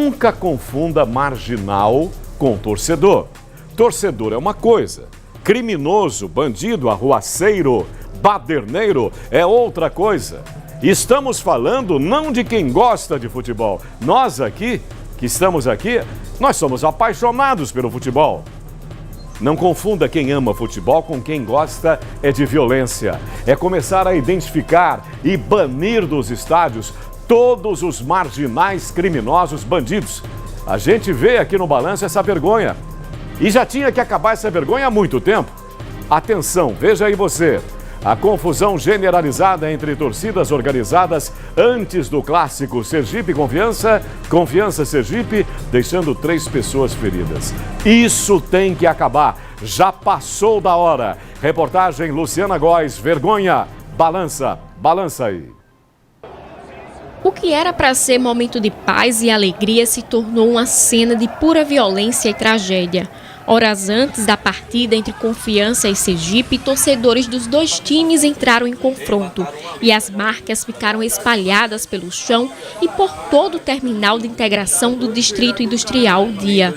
Nunca confunda marginal com torcedor. Torcedor é uma coisa, criminoso, bandido, arruaceiro, baderneiro é outra coisa. Estamos falando não de quem gosta de futebol. Nós aqui, que estamos aqui, nós somos apaixonados pelo futebol. Não confunda quem ama futebol com quem gosta de violência. É começar a identificar e banir dos estádios todos os marginais, criminosos, bandidos. A gente vê aqui no Balanço essa vergonha. E já tinha que acabar essa vergonha há muito tempo. Atenção, veja aí você. A confusão generalizada entre torcidas organizadas antes do clássico Sergipe-Confiança, Confiança-Sergipe, deixando 3 pessoas feridas. Isso tem que acabar. Já passou da hora. Reportagem Luciana Góes, vergonha. Balança aí. O que era para ser momento de paz e alegria se tornou uma cena de pura violência e tragédia. Horas antes da partida entre Confiança e Sergipe, torcedores dos 2 times entraram em confronto e as marcas ficaram espalhadas pelo chão e por todo o terminal de integração do Distrito Industrial Dia.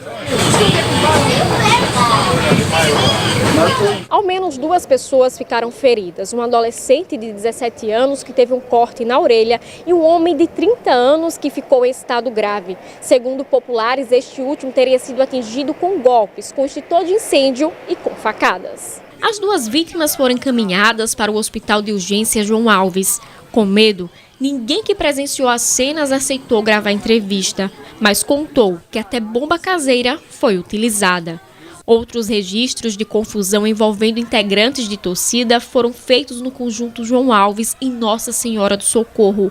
Ao menos 2 pessoas ficaram feridas, um adolescente de 17 anos que teve um corte na orelha e um homem de 30 anos que ficou em estado grave. Segundo populares, este último teria sido atingido com golpes, com extintor de incêndio e com facadas. As 2 vítimas foram encaminhadas para o Hospital de Urgência João Alves. Com medo, ninguém que presenciou as cenas aceitou gravar entrevista, mas contou que até bomba caseira foi utilizada. Outros registros de confusão envolvendo integrantes de torcida foram feitos no conjunto João Alves e Nossa Senhora do Socorro.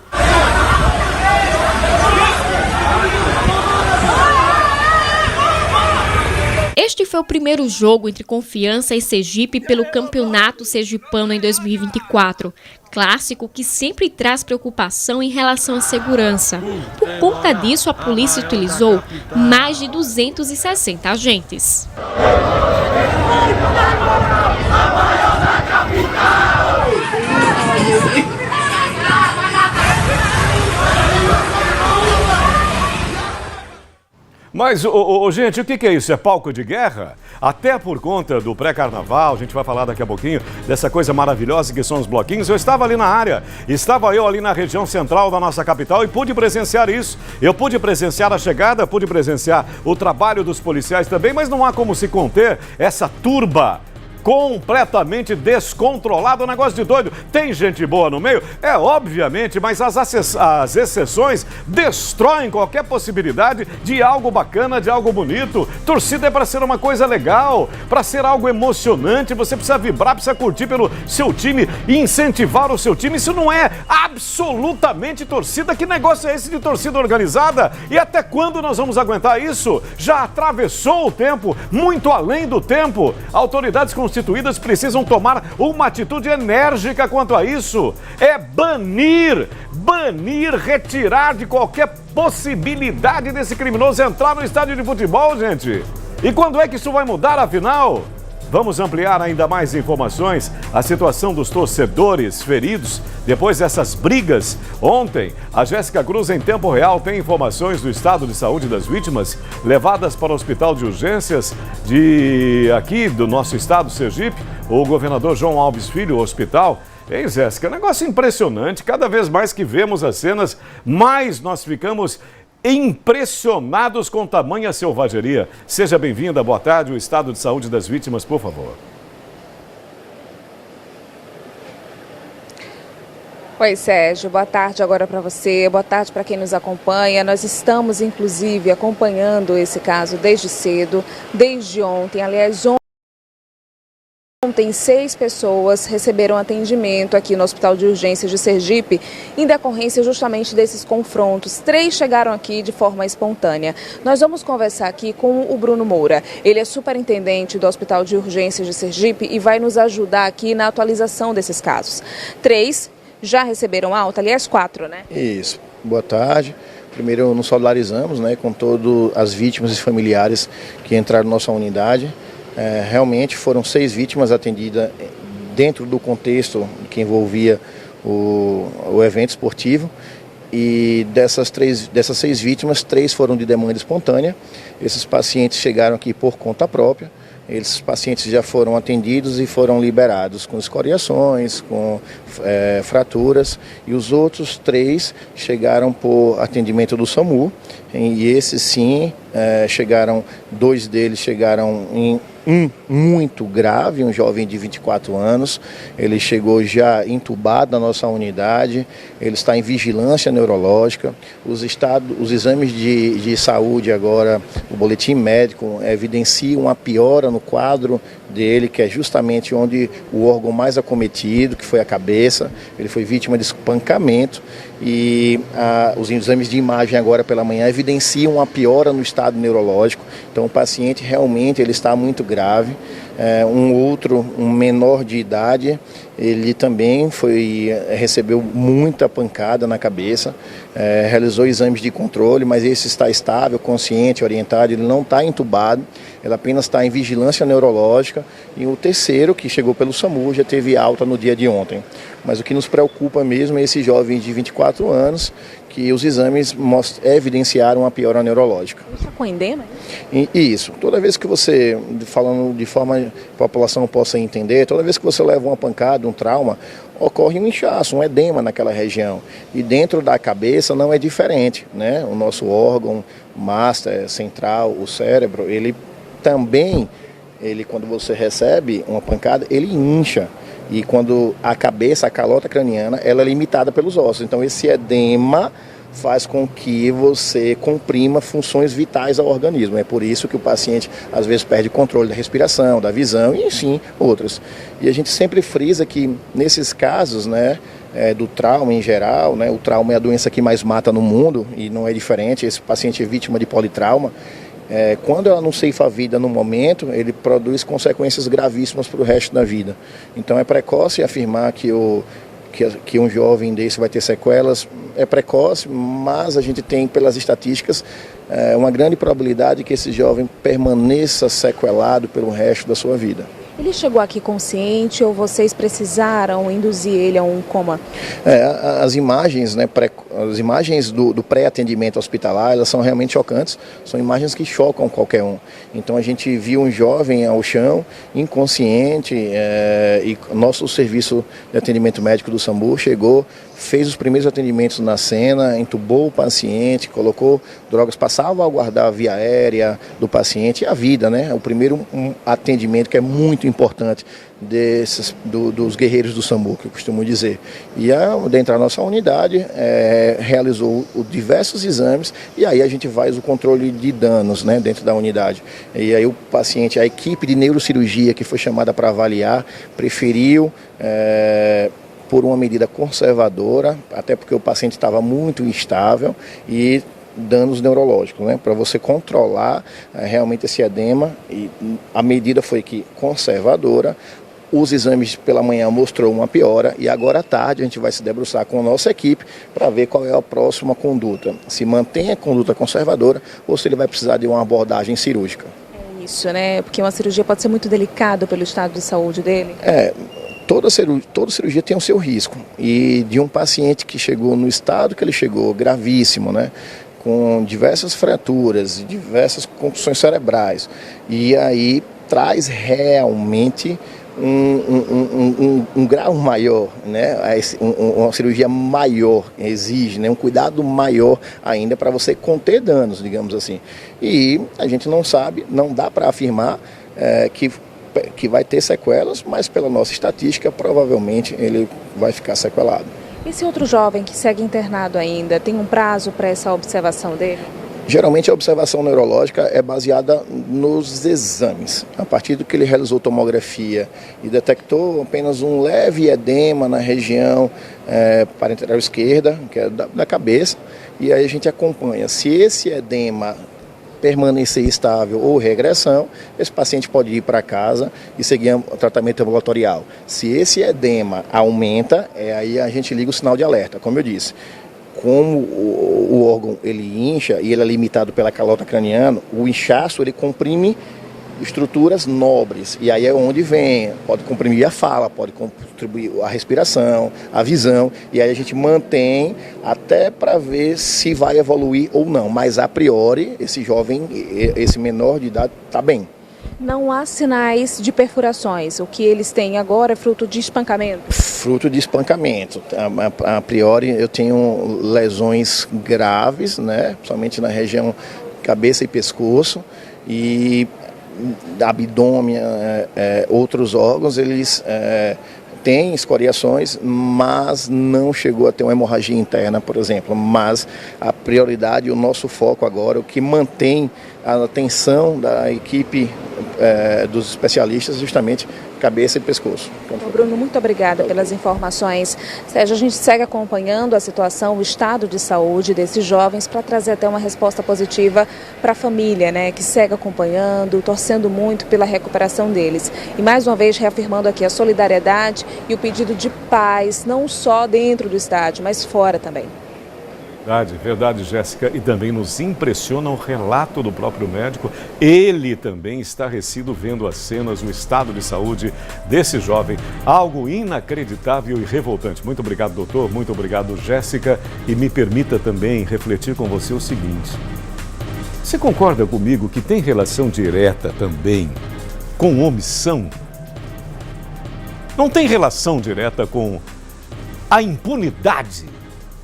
Este foi o primeiro jogo entre Confiança e Sergipe pelo Campeonato Sergipano em 2024. Clássico que sempre traz preocupação em relação à segurança. Por conta disso, a polícia utilizou mais de 260 agentes. Mas, gente, o que é isso? É palco de guerra? Até por conta do pré-carnaval, a gente vai falar daqui a pouquinho dessa coisa maravilhosa que são os bloquinhos. Eu estava ali na área, estava eu ali na região central da nossa capital e pude presenciar isso. Eu pude presenciar a chegada, pude presenciar o trabalho dos policiais também, mas não há como se conter essa turba completamente descontrolado, um negócio de doido. Tem gente boa no meio? É, obviamente, mas as exceções destroem qualquer possibilidade de algo bacana, de algo bonito. Torcida é para ser uma coisa legal, para ser algo emocionante. Você precisa vibrar, precisa curtir pelo seu time e incentivar o seu time. Isso não é absolutamente torcida. Que negócio é esse de torcida organizada? E até quando nós vamos aguentar isso? Já atravessou o tempo, muito além do tempo. Autoridades constituídas precisam tomar uma atitude enérgica quanto a isso. É banir, retirar de qualquer possibilidade desse criminoso entrar no estádio de futebol, gente. E quando é que isso vai mudar, afinal? Vamos ampliar ainda mais informações. A situação dos torcedores feridos depois dessas brigas. Ontem, a Jéssica Cruz, em tempo real, tem informações do estado de saúde das vítimas levadas para o Hospital de Urgências aqui do nosso estado, Sergipe. O governador João Alves Filho, o hospital. Hein, Jéssica? Negócio impressionante. Cada vez mais que vemos as cenas, mais nós ficamos impressionados com tamanha selvageria. Seja bem-vinda, boa tarde, o estado de saúde das vítimas, por favor. Oi, Sérgio, boa tarde agora para você, boa tarde para quem nos acompanha. Nós estamos, inclusive, acompanhando esse caso desde cedo, desde ontem. Aliás, ontem 6 pessoas receberam atendimento aqui no Hospital de Urgências de Sergipe em decorrência justamente desses confrontos. 3 chegaram aqui de forma espontânea. Nós vamos conversar aqui com o Bruno Moura. Ele é superintendente do Hospital de Urgências de Sergipe e vai nos ajudar aqui na atualização desses casos. 3 já receberam alta, aliás 4, né? Isso. Boa tarde. Primeiro nos solidarizamos, né, com todas as vítimas e familiares que entraram na nossa unidade. Realmente foram 6 vítimas atendidas dentro do contexto que envolvia o evento esportivo. E dessas 6 vítimas, 3 foram de demanda espontânea. Esses pacientes chegaram aqui por conta própria. Esses pacientes já foram atendidos e foram liberados com escoriações, com fraturas. E os outros 3 chegaram por atendimento do SAMU. E esses sim, 2 deles chegaram em muito grave, um jovem de 24 anos. Ele chegou já entubado na nossa unidade, ele está em vigilância neurológica. Os exames de saúde agora, o boletim médico evidencia uma piora no quadro dele, que é justamente onde o órgão mais acometido, que foi a cabeça. Ele foi vítima de espancamento e os exames de imagem agora pela manhã evidenciam uma piora no estado neurológico. Então o paciente realmente ele está muito grave. Um menor de idade, ele também recebeu muita pancada na cabeça, realizou exames de controle, mas esse está estável, consciente, orientado, ele não está entubado, ele apenas está em vigilância neurológica. E o terceiro, que chegou pelo SAMU, já teve alta no dia de ontem. Mas o que nos preocupa mesmo é esse jovem de 24 anos, que os exames evidenciaram uma piora neurológica. Isso é com edema? Isso. Toda vez que você, falando de forma que a população possa entender, toda vez que você leva uma pancada, um trauma, ocorre um inchaço, um edema naquela região. E dentro da cabeça não é diferente, né? O nosso órgão master, central, o cérebro, ele também, quando você recebe uma pancada, ele incha. E quando a cabeça, a calota craniana, ela é limitada pelos ossos. Então esse edema faz com que você comprima funções vitais ao organismo. É por isso que o paciente às vezes perde controle da respiração, da visão e sim outras. E a gente sempre frisa que nesses casos, né, do trauma em geral, né, o trauma é a doença que mais mata no mundo e não é diferente. Esse paciente é vítima de politrauma. Quando ela não ceifa a vida no momento, ele produz consequências gravíssimas para o resto da vida. Então é precoce afirmar que um jovem desse vai ter sequelas. É precoce, mas a gente tem, pelas estatísticas, uma grande probabilidade que esse jovem permaneça sequelado pelo resto da sua vida. Ele chegou aqui consciente ou vocês precisaram induzir ele a um coma? As imagens, né, as imagens do pré-atendimento hospitalar, elas são realmente chocantes, são imagens que chocam qualquer um. Então a gente viu um jovem ao chão, inconsciente, e nosso serviço de atendimento médico do SAMU chegou, fez os primeiros atendimentos na cena, entubou o paciente, colocou drogas para salvaguardar a via aérea do paciente e a vida, né? O primeiro atendimento que é muito importante dos guerreiros do SAMU, que eu costumo dizer. E dentro da nossa unidade, realizou diversos exames e aí a gente faz o controle de danos, né, dentro da unidade. E aí o paciente, a equipe de neurocirurgia que foi chamada para avaliar, preferiu por uma medida conservadora, até porque o paciente estava muito instável e danos neurológicos, né? Para você controlar realmente esse edema, e a medida foi que conservadora. Os exames pela manhã mostrou uma piora e agora à tarde a gente vai se debruçar com a nossa equipe para ver qual é a próxima conduta, se mantém a conduta conservadora ou se ele vai precisar de uma abordagem cirúrgica. É isso, né? Porque uma cirurgia pode ser muito delicada pelo estado de saúde dele. Toda cirurgia tem o seu risco, e de um paciente que chegou no estado que ele chegou, gravíssimo, né, com diversas fraturas, diversas concussões cerebrais, e aí traz realmente um grau maior, né, uma cirurgia maior, exige, né, um cuidado maior ainda para você conter danos, digamos assim. E a gente não sabe, não dá para afirmar que vai ter sequelas, mas pela nossa estatística, provavelmente ele vai ficar sequelado. Esse outro jovem que segue internado ainda, tem um prazo para essa observação dele? Geralmente a observação neurológica é baseada nos exames. A partir do que ele realizou tomografia e detectou apenas um leve edema na região parenteral esquerda, que é da cabeça, e aí a gente acompanha. Se esse edema permanecer estável ou regressão, esse paciente pode ir para casa e seguir o tratamento ambulatorial. Se esse edema aumenta, aí a gente liga o sinal de alerta, como eu disse. Como o órgão ele incha e ele é limitado pela calota craniana, o inchaço ele comprime estruturas nobres. E aí é onde vem, pode comprimir a fala, pode contribuir a respiração, a visão. E aí a gente mantém até para ver se vai evoluir ou não. Mas a priori, esse jovem, esse menor de idade está bem. Não há sinais de perfurações. O que eles têm agora é fruto de espancamento? Fruto de espancamento. A priori eu tenho lesões graves, né? Principalmente na região cabeça e pescoço, e abdômen, outros órgãos, eles têm escoriações, mas não chegou a ter uma hemorragia interna, por exemplo. Mas a prioridade, o nosso foco agora, o que mantém a atenção da equipe dos especialistas, justamente cabeça e pescoço. Bruno, muito obrigada pelas informações. Sérgio, a gente segue acompanhando a situação, o estado de saúde desses jovens, para trazer até uma resposta positiva para a família, né, que segue acompanhando, torcendo muito pela recuperação deles. E mais uma vez reafirmando aqui a solidariedade e o pedido de paz, não só dentro do estádio, mas fora também. Verdade, Jéssica, e também nos impressiona o relato do próprio médico. Ele também estarrecido vendo as cenas, o estado de saúde desse jovem. Algo inacreditável e revoltante. Muito obrigado, doutor. Muito obrigado, Jéssica. E me permita também refletir com você o seguinte. Você concorda comigo que tem relação direta também com omissão? Não tem relação direta com a impunidade?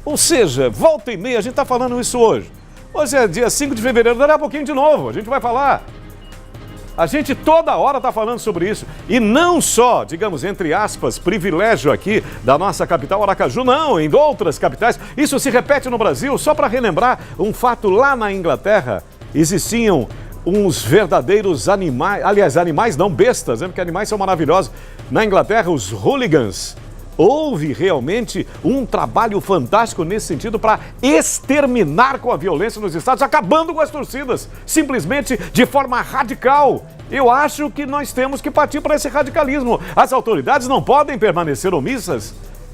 Ou seja, volta e meia, a gente está falando isso hoje. Hoje é dia 5 de fevereiro, daqui a pouquinho de novo, a gente vai falar. A gente toda hora está falando sobre isso. E não só, digamos, entre aspas, privilégio aqui da nossa capital Aracaju, não, em outras capitais. Isso se repete no Brasil. Só para relembrar um fato, lá na Inglaterra existiam uns verdadeiros animais, aliás, animais não, bestas, né? Porque animais são maravilhosos. Na Inglaterra, os hooligans. Houve realmente um trabalho fantástico nesse sentido para exterminar com a violência nos estádios, acabando com as torcidas, simplesmente de forma radical. Eu acho que nós temos que partir para esse radicalismo. As autoridades não podem permanecer omissas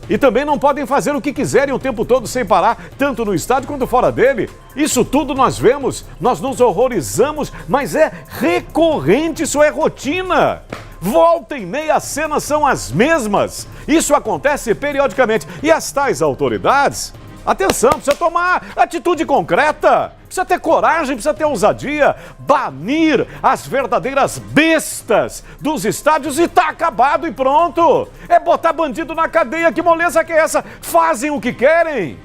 e também não podem fazer o que quiserem o tempo todo sem parar, tanto no estádio quanto fora dele. Isso tudo nós vemos, nós nos horrorizamos, mas é recorrente, isso é rotina. Volta e meia as cenas são as mesmas. Isso acontece periodicamente. E as tais autoridades, atenção, precisa tomar atitude concreta. Precisa ter coragem, precisa ter ousadia. Banir as verdadeiras bestas dos estádios e tá acabado e pronto. É botar bandido na cadeia, que moleza que é essa? Fazem o que querem.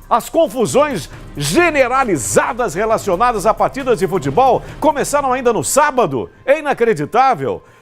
As confusões generalizadas relacionadas a partidas de futebol começaram ainda no sábado. É inacreditável.